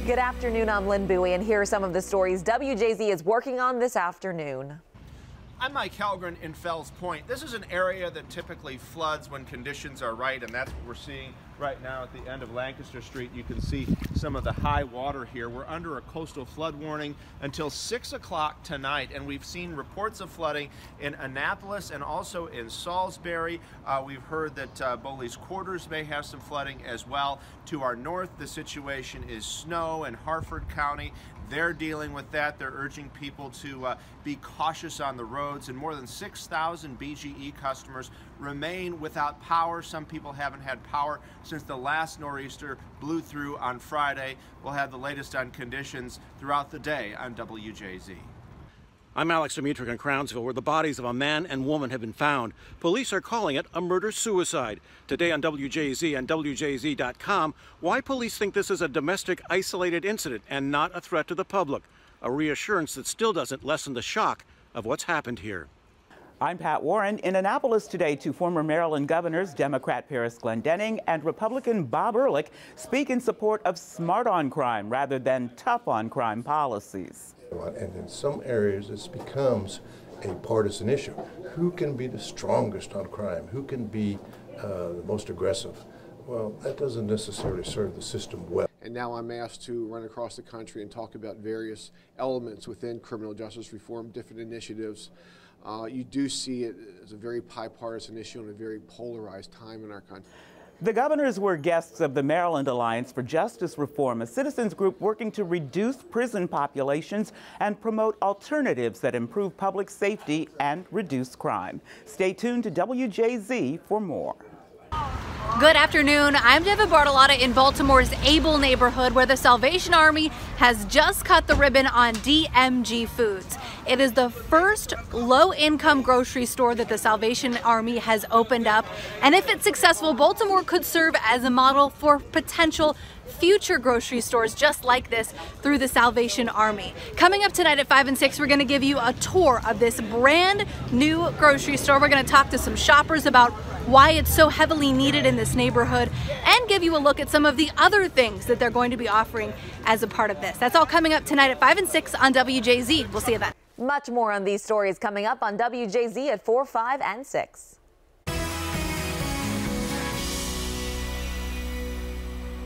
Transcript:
Good afternoon, I'm Lynn Bowie, and here are some of the stories WJZ is working on this afternoon. I'm Mike Helgren in Fells Point. This is an area that typically floods when conditions are right, and that's what we're seeing right now at the end of Lancaster Street. You can see some of the high water here. We're under a coastal flood warning until 6 o'clock tonight, and we've seen reports of flooding in Annapolis and also in Salisbury. We've heard that Bowley's Quarters may have some flooding as well. To our north, the situation is snow in Harford County. They're dealing with that. They're urging people to be cautious on the roads, and more than 6,000 BGE customers remain without power. Some people haven't had power since the last nor'easter blew through on Friday. We'll have the latest on conditions throughout the day on WJZ. I'm Alex Dimitri in Crownsville, where the bodies of a man and woman have been found. Police are calling it a murder-suicide. Today on WJZ and WJZ.com, why police think this is a domestic, isolated incident and not a threat to the public. A reassurance that still doesn't lessen the shock of what's happened here. I'm Pat Warren. In Annapolis today, two former Maryland governors, Democrat Paris Glendening and Republican Bob Ehrlich, speak in support of smart on crime rather than tough on crime policies. And in some areas, this becomes a partisan issue. Who can be the strongest on crime? Who can be the most aggressive? Well, that doesn't necessarily serve the system well. And now I'm asked to run across the country and talk about various elements within criminal justice reform, different initiatives. You do see it as a very bipartisan issue and a very polarized time in our country. The governors were guests of the Maryland Alliance for Justice Reform, a citizens group working to reduce prison populations and promote alternatives that improve public safety and reduce crime. Stay tuned to WJZ for more. Good afternoon. I'm DavidBartolotta in Baltimore's Able neighborhood, where the Salvation Army has just cut the ribbon on DMG Foods. It is the first low-income grocery store that the Salvation Army has opened up, and if it's successful, Baltimore could serve as a model for potential future grocery stores just like this through the Salvation Army. Coming up tonight at 5 and 6, we're going to give you a tour of this brand new grocery store. We're going to talk to some shoppers about why it's so heavily needed in this neighborhood and give you a look at some of the other things that they're going to be offering as a part of this. That's all coming up tonight at 5 and 6 on WJZ. We'll see you then. Much more on these stories coming up on WJZ at 4, 5, and 6.